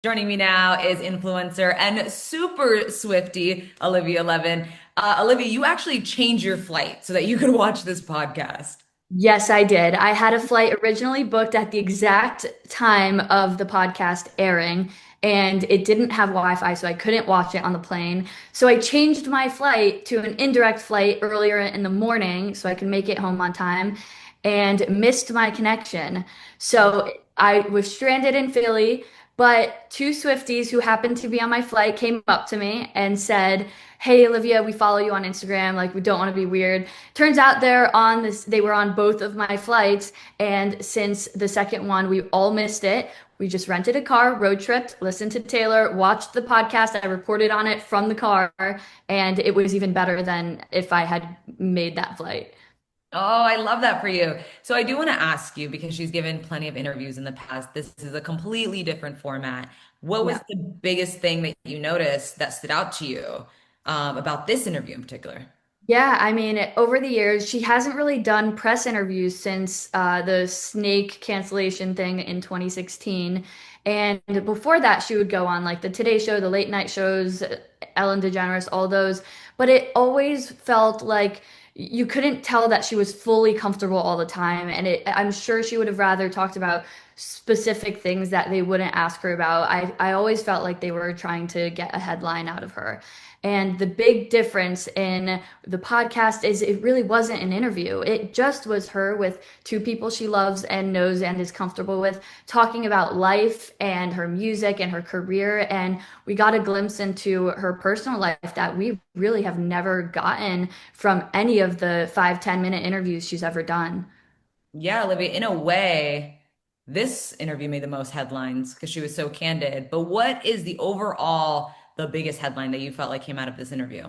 Joining me now is influencer and super Swiftie, Olivia Levin. Olivia, you actually changed your flight so that you could watch this podcast. Yes, I did. I had a flight originally booked at the exact time of the podcast airing, and it didn't have Wi-Fi, so I couldn't watch it on the plane. So I changed my flight to an indirect flight earlier in the morning so I can make it home on time and missed my connection. So I was stranded in Philly, but two Swifties who happened to be on my flight came up to me and said, "Hey Olivia, we follow you on Instagram. Like we don't want to be weird." Turns out they were on both of my flights, and since the second one we all missed it, we just rented a car, road tripped, listened to Taylor, watched the podcast. I reported on it from the car, and it was even better than if I had made that flight. Oh, I love that for you. So I do want to ask you because she's given plenty of interviews in the past. This is a completely different format. What was Yeah. the biggest thing that you noticed that stood out to you about this interview in particular? Yeah, I mean, over the years, she hasn't really done press interviews since the snake cancellation thing in 2016. And before that, she would go on like the Today Show, the late night shows, Ellen DeGeneres, all those. But it always felt like you couldn't tell that she was fully comfortable all the time. And I'm sure she would have rather talked about specific things that they wouldn't ask her about. I always felt like they were trying to get a headline out of her. And the big difference in the podcast is it really wasn't an interview. It just was her with two people she loves and knows and is comfortable with talking about life and her music and her career. And we got a glimpse into her personal life that we really have never gotten from any of the 5-10 minute interviews she's ever done. Yeah, Olivia, in a way, this interview made the most headlines because she was so candid. But what is the biggest headline that you felt like came out of this interview?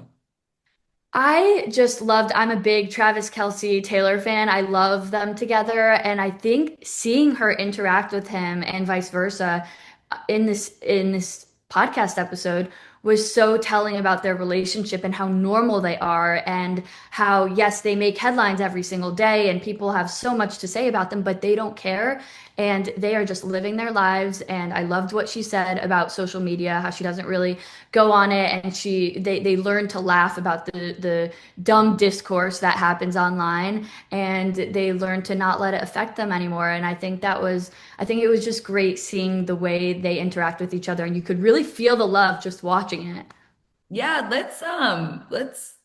I'm a big Travis Kelce Taylor fan. I love them together. And I think seeing her interact with him and vice versa in this podcast episode was so telling about their relationship and how normal they are and how yes, they make headlines every single day and people have so much to say about them, but they don't care and they are just living their lives. And I loved what she said about social media, how she doesn't really go on it and they learn to laugh about the dumb discourse that happens online and they learn to not let it affect them anymore. And I think it was just great seeing the way they interact with each other and you could really feel the love just watching it. Yeah, let's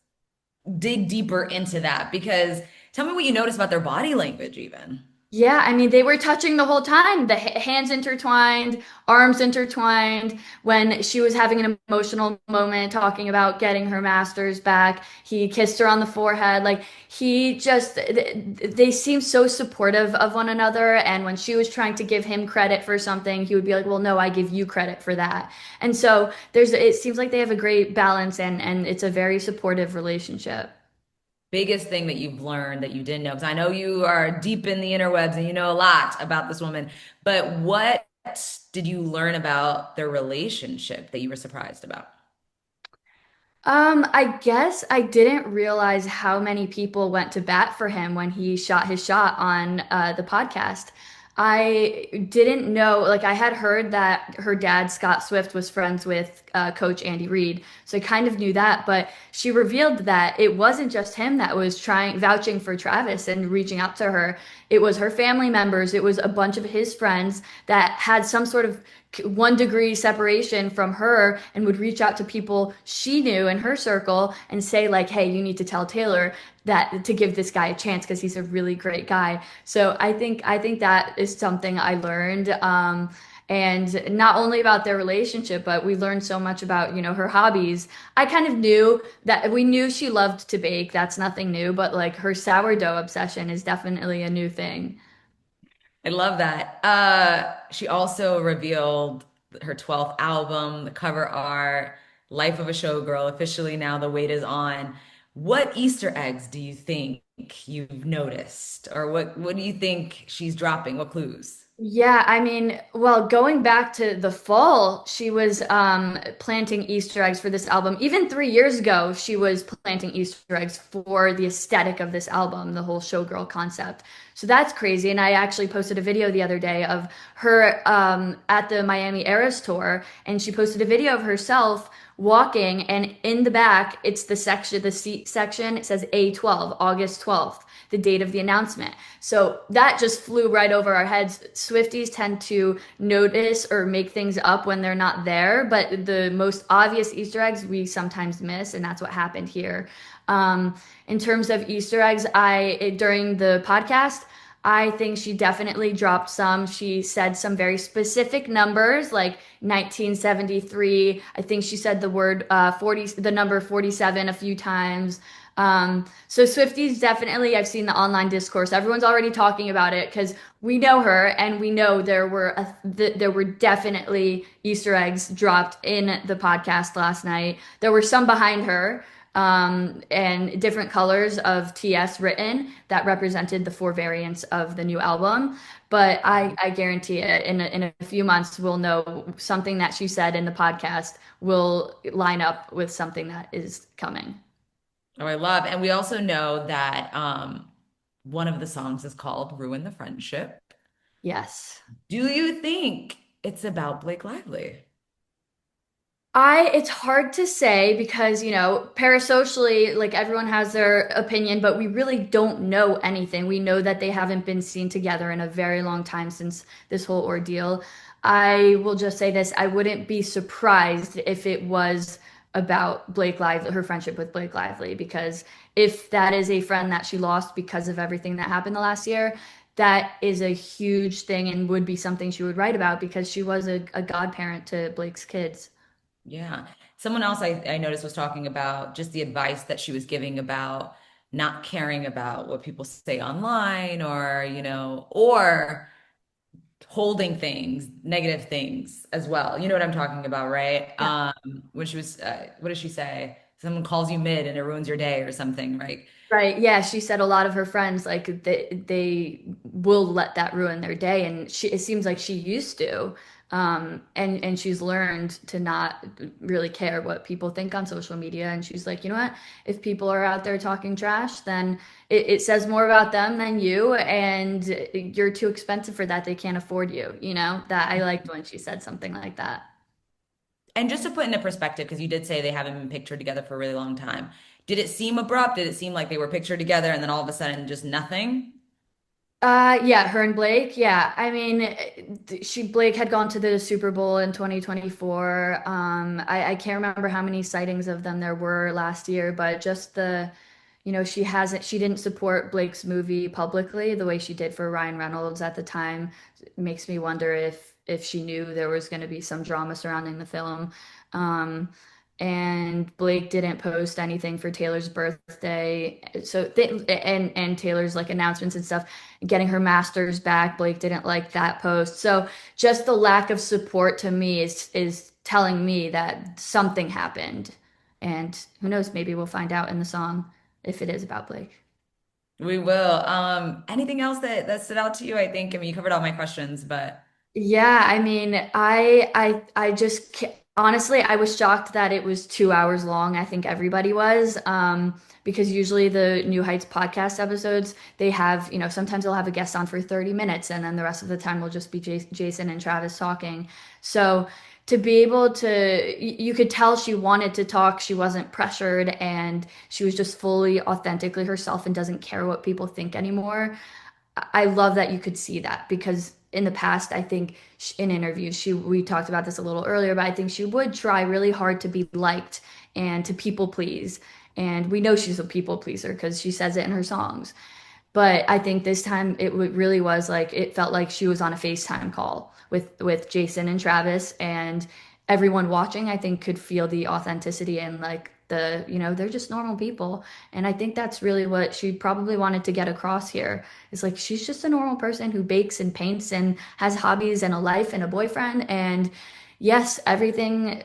dig deeper into that because tell me what you noticed about their body language even. Yeah, I mean, they were touching the whole time, the hands intertwined, arms intertwined. When she was having an emotional moment talking about getting her master's back, he kissed her on the forehead. Like, they seemed so supportive of one another. And when she was trying to give him credit for something, he would be like, well, no, I give you credit for that. And so it seems like they have a great balance and it's a very supportive relationship. Biggest thing that you've learned that you didn't know? Because I know you are deep in the interwebs and you know a lot about this woman, but what did you learn about their relationship that you were surprised about? I guess I didn't realize how many people went to bat for him when he shot his shot on the podcast. I didn't know, like, I had heard that her dad, Scott Swift, was friends with Coach Andy Reid. So I kind of knew that, but she revealed that it wasn't just him that was vouching for Travis and reaching out to her. It was her family members, it was a bunch of his friends that had some sort of 1 degree separation from her and would reach out to people she knew in her circle and say like, hey, you need to tell Taylor that to give this guy a chance because he's a really great guy. So I think that is something I learned. And not only about their relationship, but we learned so much about, her hobbies. I kind of knew that we knew she loved to bake. That's nothing new, but like her sourdough obsession is definitely a new thing. I love that. She also revealed her 12th album, the cover art, Life of a Showgirl. Officially now the wait is on. What Easter eggs do you think you've noticed? Or what do you think she's dropping? What clues? Yeah, I mean, well, going back to the fall, she was planting Easter eggs for this album. Even 3 years ago, she was planting Easter eggs for the aesthetic of this album, the whole showgirl concept. So that's crazy. And I actually posted a video the other day of her at the Miami Eras tour, and she posted a video of herself walking, and in the back, it's the section, the seat section. It says A12, August 12th, the date of the announcement. So that just flew right over our heads. Swifties tend to notice or make things up when they're not there, but the most obvious Easter eggs we sometimes miss, and that's what happened here. In terms of Easter eggs, during the podcast, I think she definitely dropped some. She said some very specific numbers, like 1973. I think she said the word 40, the number 47 a few times. So Swifties definitely, I've seen the online discourse. Everyone's already talking about it because we know her and we know there were definitely Easter eggs dropped in the podcast last night. There were some behind her, and different colors of TS written that represented the four variants of the new album. But I guarantee it in a few months we'll know something that she said in the podcast will line up with something that is coming. Oh, I love. And we also know that one of the songs is called Ruin the Friendship. Yes. Do you think it's about Blake Lively? It's hard to say because, parasocially, like everyone has their opinion, but we really don't know anything. We know that they haven't been seen together in a very long time since this whole ordeal. I will just say this, I wouldn't be surprised if it was about Blake Lively, her friendship with Blake Lively, because if that is a friend that she lost because of everything that happened the last year, that is a huge thing and would be something she would write about because she was a godparent to Blake's kids. Yeah. Someone else I noticed was talking about just the advice that she was giving about not caring about what people say online or, or holding things, negative things as well. You know what I'm talking about, right? When she was, what does she say? Someone calls you mid and it ruins your day or something, right? Right. Yeah, she said a lot of her friends like they will let that ruin their day, and it seems like she used to. And she's learned to not really care what people think on social media. And she's like, you know what? If people are out there talking trash, then it says more about them than you, and you're too expensive for that. They can't afford you. That I liked when she said something like that. And just to put into perspective, because you did say they haven't been pictured together for a really long time. Did it seem abrupt? Did it seem like they were pictured together and then all of a sudden just nothing? Yeah, her and Blake. Yeah, I mean, Blake had gone to the Super Bowl in 2024. I can't remember how many sightings of them there were last year, but just she didn't support Blake's movie publicly the way she did for Ryan Reynolds at the time. It makes me wonder if she knew there was going to be some drama surrounding the film. Um, and Blake didn't post anything for Taylor's birthday. And Taylor's like announcements and stuff, getting her master's back. Blake didn't like that post. So just the lack of support to me is telling me that something happened. And who knows, maybe we'll find out in the song if it is about Blake. We will. Anything else that stood out to you? I mean, you covered all my questions, but Yeah, I mean, I just honestly, I was shocked that it was 2 hours long. I think everybody was, because usually the New Heights podcast episodes, they have, sometimes they'll have a guest on for 30 minutes, and then the rest of the time will just be Jason and Travis talking. So to be able to, you could tell she wanted to talk. She wasn't pressured, and she was just fully authentically herself and doesn't care what people think anymore. I love that you could see that because in the past, I think in interviews, we talked about this a little earlier, but I think she would try really hard to be liked and to people please. And we know she's a people pleaser because she says it in her songs. But I think this time really was like it felt like she was on a FaceTime call with Jason and Travis, and everyone watching, I think, could feel the authenticity and like they're just normal people. And I think that's really what she probably wanted to get across here. Is like she's just a normal person who bakes and paints and has hobbies and a life and a boyfriend, and Yes, everything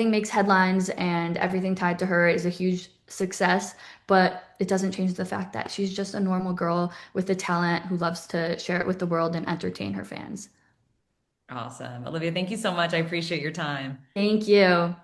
makes headlines and everything tied to her is a huge success, but it doesn't change the fact that she's just a normal girl with the talent who loves to share it with the world and entertain her fans. Awesome. Olivia, thank you so much. I appreciate your time. Thank you.